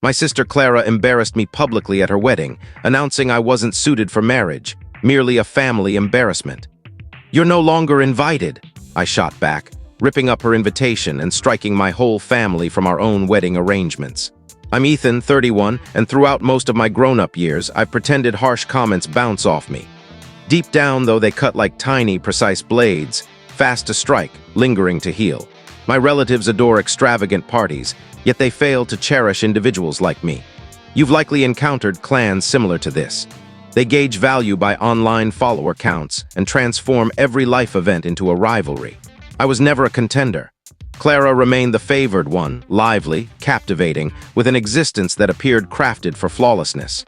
My sister Clara embarrassed me publicly at her wedding, announcing I wasn't suited for marriage, merely a family embarrassment. "You're no longer invited," I shot back, ripping up her invitation and striking my whole family from our own wedding arrangements. I'm Ethan, 31, and throughout most of my grown-up years, I've pretended harsh comments bounce off me. Deep down, though, they cut like tiny, precise blades, fast to strike, lingering to heal. My relatives adore extravagant parties, yet they fail to cherish individuals like me. You've likely encountered clans similar to this. They gauge value by online follower counts and transform every life event into a rivalry. I was never a contender. Clara remained the favored one, lively, captivating, with an existence that appeared crafted for flawlessness.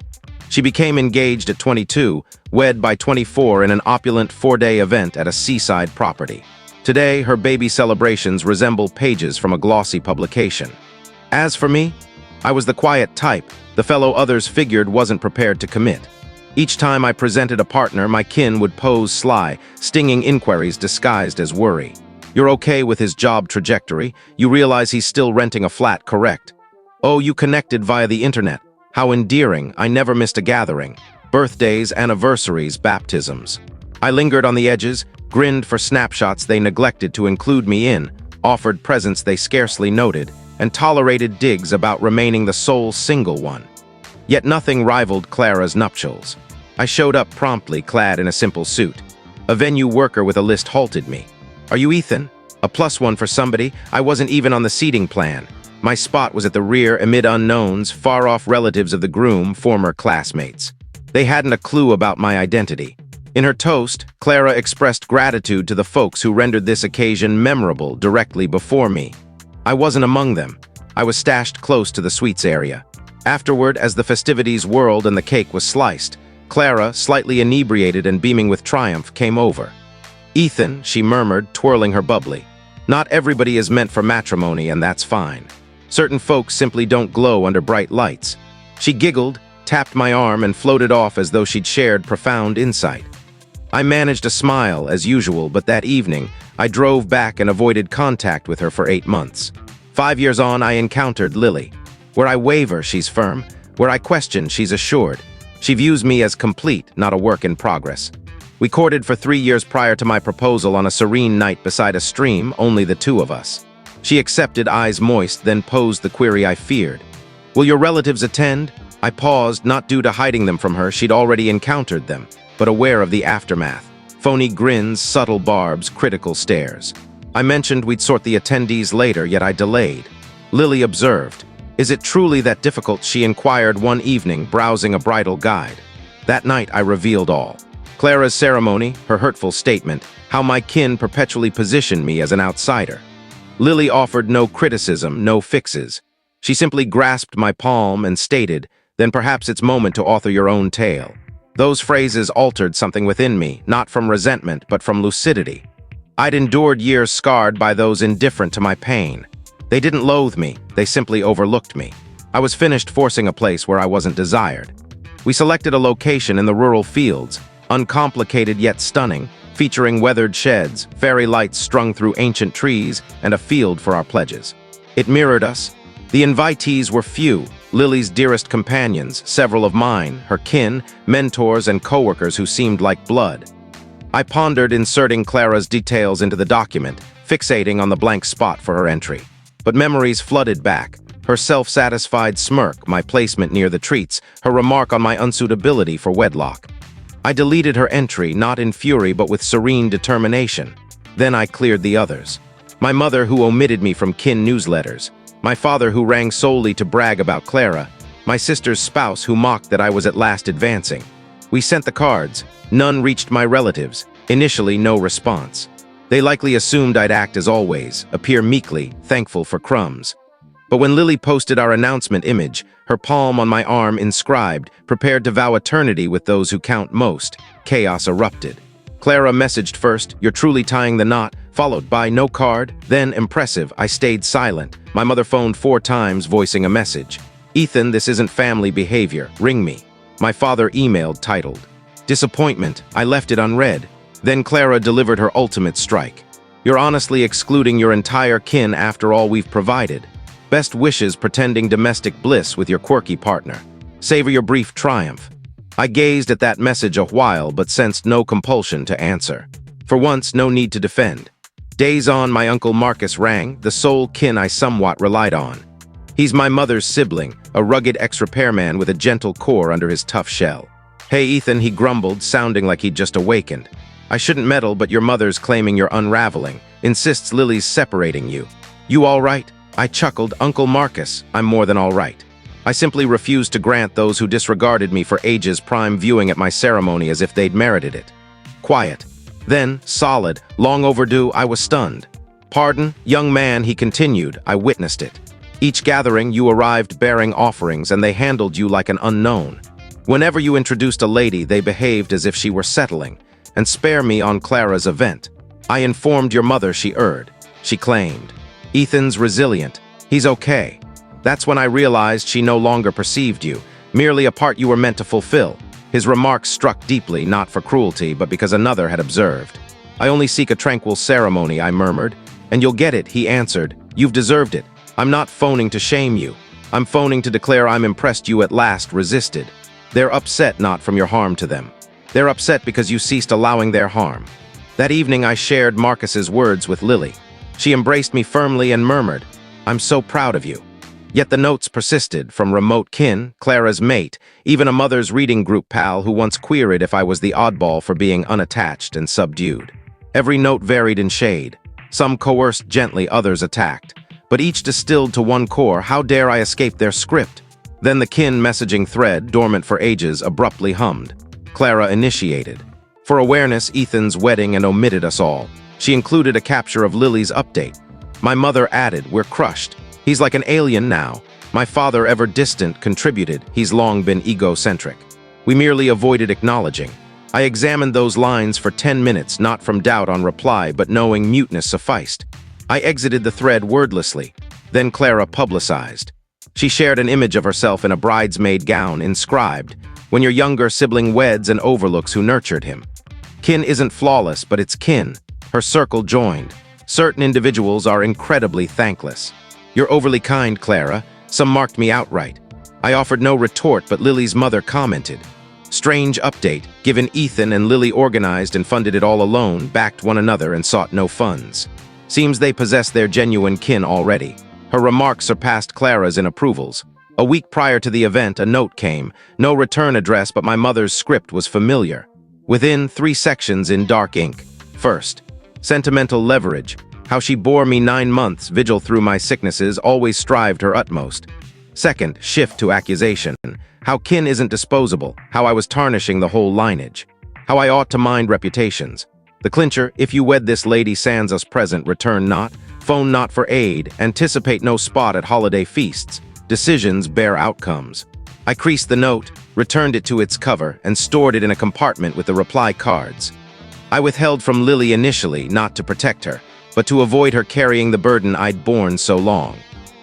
She became engaged at 22, wed by 24 in an opulent 4-day event at a seaside property. Today, her baby celebrations resemble pages from a glossy publication. As for me, I was the quiet type the fellow others figured wasn't prepared to commit. Each time I presented a partner, my kin would pose sly, stinging inquiries disguised as worry. "You're okay with his job trajectory? You realize he's still renting a flat, correct? Oh, you connected via the internet. How endearing, I never missed a gathering. Birthdays, anniversaries, baptisms." I lingered on the edges, grinned for snapshots they neglected to include me in, offered presents they scarcely noted, and tolerated digs about remaining the sole single one. Yet nothing rivaled Clara's nuptials. I showed up promptly, clad in a simple suit. A venue worker with a list halted me. "Are you Ethan? A +1 for somebody? I wasn't even on the seating plan." My spot was at the rear amid unknowns, far-off relatives of the groom, former classmates. They hadn't a clue about my identity. In her toast, Clara expressed gratitude to the folks who rendered this occasion memorable directly before me. I wasn't among them. I was stashed close to the sweets area. Afterward, as the festivities whirled and the cake was sliced, Clara, slightly inebriated and beaming with triumph, came over. "Ethan," she murmured, twirling her bubbly. "Not everybody is meant for matrimony, and that's fine. Certain folks simply don't glow under bright lights." She giggled, tapped my arm, and floated off as though she'd shared profound insight. I managed a smile, as usual, but that evening, I drove back and avoided contact with her for 8 months. 5 years on, I encountered Lily. Where I waver, she's firm. Where I question, she's assured. She views me as complete, not a work in progress. We courted for 3 years prior to my proposal on a serene night beside a stream, only the two of us. She accepted, eyes moist, then posed the query I feared. "Will your relatives attend?" I paused, not due to hiding them from her. She'd already encountered them, but aware of the aftermath. Phony grins, subtle barbs, critical stares. I mentioned we'd sort the attendees later, yet I delayed. Lily observed. "Is it truly that difficult?" she inquired one evening, browsing a bridal guide. That night, I revealed all. Clara's ceremony, her hurtful statement, how my kin perpetually positioned me as an outsider. Lily offered no criticism, no fixes. She simply grasped my palm and stated, "Then perhaps it's moment to author your own tale." Those phrases altered something within me, not from resentment, but from lucidity. I'd endured years scarred by those indifferent to my pain. They didn't loathe me, they simply overlooked me. I was finished forcing a place where I wasn't desired. We selected a location in the rural fields, uncomplicated yet stunning, featuring weathered sheds, fairy lights strung through ancient trees, and a field for our pledges. It mirrored us. The invitees were few, Lily's dearest companions, several of mine, her kin, mentors, and coworkers who seemed like blood. I pondered inserting Clara's details into the document, fixating on the blank spot for her entry. But memories flooded back. Her self-satisfied smirk, my placement near the treats, her remark on my unsuitability for wedlock. I deleted her entry, not in fury but with serene determination. Then I cleared the others. My mother, who omitted me from kin newsletters. My father, who rang solely to brag about Clara. My sister's spouse, who mocked that I was at last advancing. We sent the cards. None reached my relatives. Initially, no response. They likely assumed I'd act as always, appear meekly, thankful for crumbs. But when Lily posted our announcement image, her palm on my arm inscribed, "Prepared to vow eternity with those who count most," chaos erupted. Clara messaged first, "You're truly tying the knot," followed by "No card," then impressive. I stayed silent. My mother phoned 4 times, voicing a message. "Ethan, this isn't family behavior. Ring me." My father emailed, titled, "Disappointment." I left it unread. Then Clara delivered her ultimate strike. "You're honestly excluding your entire kin after all we've provided." Best wishes pretending domestic bliss with your quirky partner. Savor your brief triumph. I gazed at that message a while but sensed no compulsion to answer. For once, no need to defend. Days on, my Uncle Marcus rang, the sole kin I somewhat relied on. He's my mother's sibling, a rugged ex-repairman with a gentle core under his tough shell. "Hey, Ethan," he grumbled, sounding like he'd just awakened. "I shouldn't meddle, but your mother's claiming you're unraveling. Insists Lily's separating you. You all right?" I chuckled. "Uncle Marcus, I'm more than all right. I simply refused to grant those who disregarded me for ages prime viewing at my ceremony as if they'd merited it." Quiet. Then, solid, long overdue, I was stunned. "Pardon, young man," he continued. "I witnessed it. Each gathering, you arrived bearing offerings, and they handled you like an unknown. Whenever you introduced a lady, they behaved as if she were settling. And spare me on Clara's event. I informed your mother she erred. She claimed. Ethan's resilient. He's okay. That's when I realized she no longer perceived you, merely a part you were meant to fulfill." His remarks struck deeply, not for cruelty, but because another had observed. "I only seek a tranquil ceremony," I murmured. "And you'll get it," he answered. "You've deserved it. I'm not phoning to shame you. I'm phoning to declare I'm impressed you at last resisted. They're upset not from your harm to them. They're upset because you ceased allowing their harm." That evening I shared Marcus's words with Lily. She embraced me firmly and murmured, "I'm so proud of you." Yet the notes persisted, from remote kin, Clara's mate, even a mother's reading group pal who once queried if I was the oddball for being unattached and subdued. Every note varied in shade. Some coerced gently, others attacked. But each distilled to one core. How dare I escape their script? Then the kin messaging thread, dormant for ages, abruptly hummed. Clara initiated. For awareness, Ethan's wedding and omitted us all. She included a capture of Lily's update. My mother added, "We're crushed. He's like an alien now. My father, ever distant, contributed. He's long been egocentric." We merely avoided acknowledging. I examined those lines for 10 minutes, not from doubt on reply, but knowing muteness sufficed. I exited the thread wordlessly. Then Clara publicized. She shared an image of herself in a bridesmaid gown, inscribed, "When your younger sibling weds and overlooks who nurtured him." Kin isn't flawless, but it's kin. Her circle joined. Certain individuals are incredibly thankless. "You're overly kind, Clara." Some marked me outright. I offered no retort, but Lily's mother commented. Strange update, given Ethan and Lily organized and funded it all alone, backed one another and sought no funds. Seems they possess their genuine kin already. Her remarks surpassed Clara's in approvals. A week prior to the event, a note came. No return address, but my mother's script was familiar. Within 3 sections in dark ink. First, sentimental leverage. How she bore me 9 months, vigil through my sicknesses, always strived her utmost. Second, shift to accusation. How kin isn't disposable. How I was tarnishing the whole lineage. How I ought to mind reputations. The clincher, if you wed this lady sans us present, return not, phone not for aid, anticipate no spot at holiday feasts. Decisions bear outcomes. I creased the note, returned it to its cover, and stored it in a compartment with the reply cards. I withheld from Lily initially, not to protect her, but to avoid her carrying the burden I'd borne so long.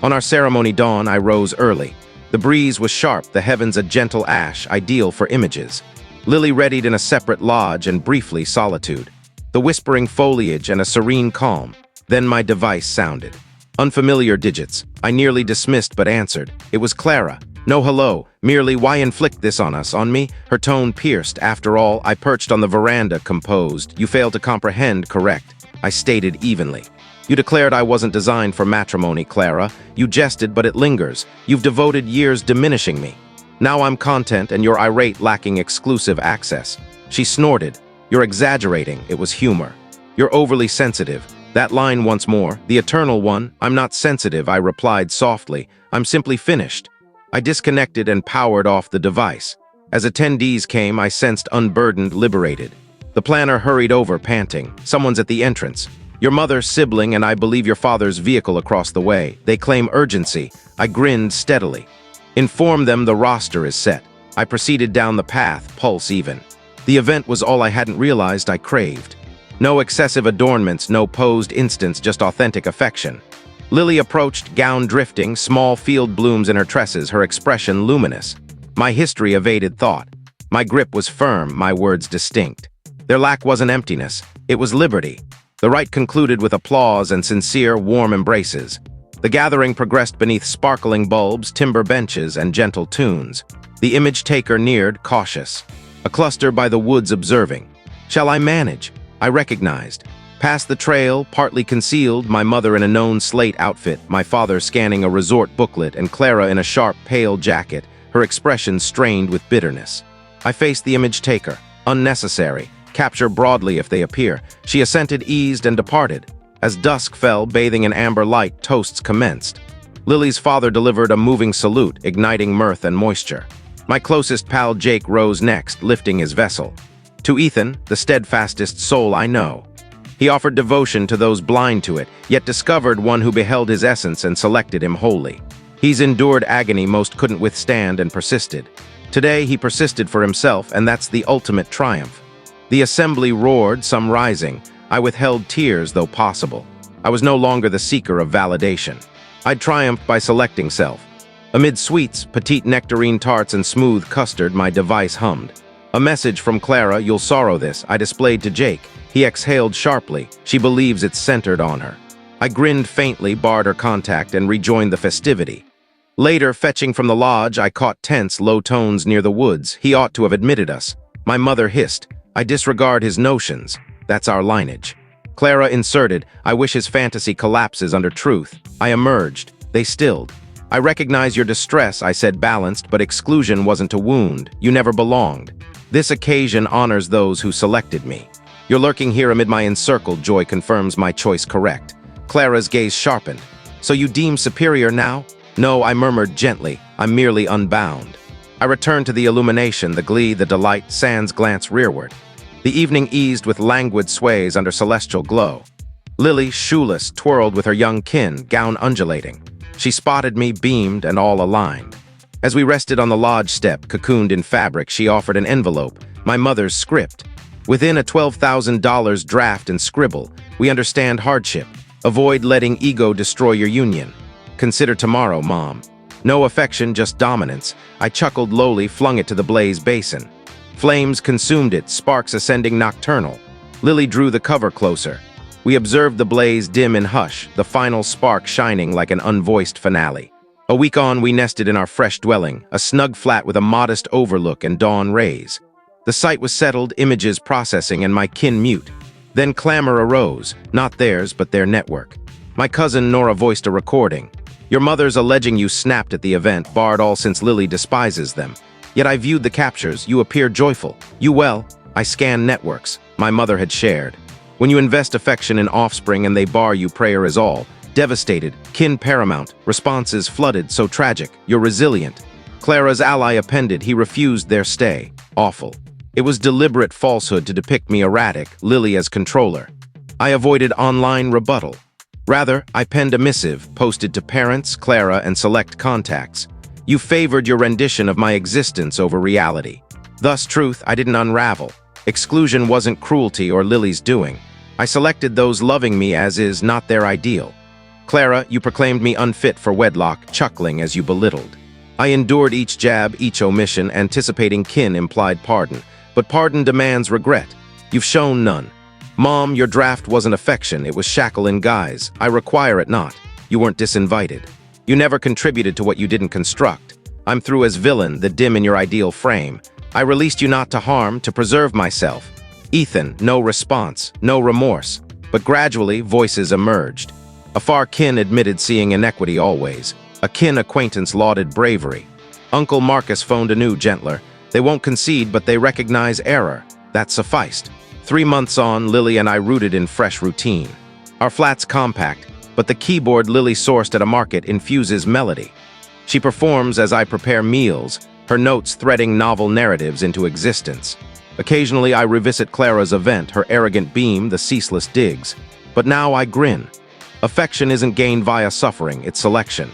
On our ceremony dawn, I rose early. The breeze was sharp, the heavens a gentle ash, ideal for images. Lily readied in a separate lodge, and briefly solitude. The whispering foliage and a serene calm. Then my device sounded. Unfamiliar digits. I nearly dismissed but answered. It was Clara. No hello, merely why inflict this on us, on me? Her tone pierced. After all, I perched on the veranda, composed. You fail to comprehend, correct? I stated evenly. You declared I wasn't designed for matrimony, Clara. You jested, but it lingers. You've devoted years diminishing me. Now I'm content and you're irate, lacking exclusive access. She snorted. You're exaggerating. It was humor. You're overly sensitive. That line once more, the eternal one. I'm not sensitive, I replied softly. I'm simply finished. I disconnected and powered off the device. As attendees came, I sensed unburdened, liberated. The planner hurried over, panting. Someone's at the entrance. Your mother's sibling and I believe your father's vehicle across the way. They claim urgency. I grinned steadily. Inform them the roster is set. I proceeded down the path, pulse even. The event was all I hadn't realized I craved. No excessive adornments, no posed instance, just authentic affection. Lily approached, gown drifting, small field blooms in her tresses, her expression luminous. My history evaded thought. My grip was firm, my words distinct. Their lack wasn't emptiness, it was liberty. The rite concluded with applause and sincere, warm embraces. The gathering progressed beneath sparkling bulbs, timber benches, and gentle tunes. The image taker neared, cautious. A cluster by the woods observing. Shall I manage? I recognized. Past the trail, partly concealed, my mother in a known slate outfit, my father scanning a resort booklet, and Clara in a sharp, pale jacket, her expression strained with bitterness. I faced the image taker. Unnecessary. Capture broadly if they appear. She assented, eased, and departed. As dusk fell, bathing in amber light, toasts commenced. Lily's father delivered a moving salute, igniting mirth and moisture. My closest pal Jake rose next, lifting his vessel. To Ethan, the steadfastest soul I know. He offered devotion to those blind to it, yet discovered one who beheld his essence and selected him wholly. He's endured agony most couldn't withstand and persisted. Today he persisted for himself, and that's the ultimate triumph. The assembly roared, some rising. I withheld tears, though possible. I was no longer the seeker of validation. I'd triumphed by selecting self. Amid sweets, petite nectarine tarts, and smooth custard, my device hummed. A message from Clara, you'll sorrow this, I displayed to Jake. He exhaled sharply. She believes it's centered on her. I grinned faintly, barred her contact, and rejoined the festivity. Later, fetching from the lodge, I caught tense, low tones near the woods. He ought to have admitted us. My mother hissed. I disregard his notions. That's our lineage. Clara inserted, I wish his fantasy collapses under truth. I emerged. They stilled. I recognize your distress, I said, balanced, but exclusion wasn't a wound. You never belonged. This occasion honors those who selected me. Your lurking here amid my encircled joy confirms my choice correct. Clara's gaze sharpened. So you deem superior now? No, I murmured gently. I'm merely unbound. I returned to the illumination, the glee, the delight, sans glance rearward. The evening eased with languid sways under celestial glow. Lily, shoeless, twirled with her young kin, gown undulating. She spotted me, beamed, and all aligned. As we rested on the lodge step, cocooned in fabric, she offered an envelope, my mother's script. Within a $12,000 draft and scribble, we understand hardship. Avoid letting ego destroy your union. Consider tomorrow, Mom. No affection, just dominance. I chuckled lowly, flung it to the blaze basin. Flames consumed it, sparks ascending nocturnal. Lily drew the cover closer. We observed the blaze dim in hush, the final spark shining like an unvoiced finale. A week on, we nested in our fresh dwelling, a snug flat with a modest overlook and dawn rays. The site was settled, images processing, and my kin mute. Then clamor arose, not theirs, but their network. My cousin Nora voiced a recording. Your mother's alleging you snapped at the event, barred all since Lily despises them. Yet I viewed the captures, you appear joyful. You well. I scanned networks. My mother had shared. When you invest affection in offspring and they bar you, prayer is all. Devastated, kin paramount, responses flooded, so tragic, you're resilient. Clara's ally appended, he refused their stay. Awful. It was deliberate falsehood to depict me erratic, Lily as controller. I avoided online rebuttal. Rather, I penned a missive, posted to parents, Clara, and select contacts. You favored your rendition of my existence over reality. Thus, truth, I didn't unravel. Exclusion wasn't cruelty or Lily's doing. I selected those loving me as is, not their ideal. Clara, you proclaimed me unfit for wedlock, chuckling as you belittled. I endured each jab, each omission, anticipating kin implied pardon. But pardon demands regret. You've shown none. Mom, your draft wasn't affection, it was shackle in guise. I require it not. You weren't disinvited. You never contributed to what you didn't construct. I'm through as villain, the dim in your ideal frame. I released you not to harm, to preserve myself. Ethan, no response, no remorse. But gradually, voices emerged. A far kin admitted seeing inequity always. A kin acquaintance lauded bravery. Uncle Marcus phoned anew, gentler. They won't concede, but they recognize error. That sufficed. 3 months on, Lily and I rooted in fresh routine. Our flat's compact, but the keyboard Lily sourced at a market infuses melody. She performs as I prepare meals, her notes threading novel narratives into existence. Occasionally I revisit Clara's event, her arrogant beam, the ceaseless digs. But now I grin. Affection isn't gained via suffering, it's selection.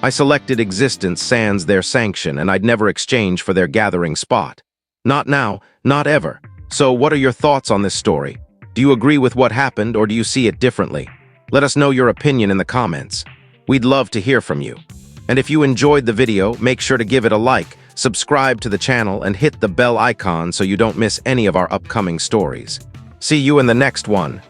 I selected existence sans their sanction, and I'd never exchange for their gathering spot. Not now, not ever. So what are your thoughts on this story? Do you agree with what happened, or do you see it differently? Let us know your opinion in the comments. We'd love to hear from you. And if you enjoyed the video, make sure to give it a like, subscribe to the channel, and hit the bell icon so you don't miss any of our upcoming stories. See you in the next one.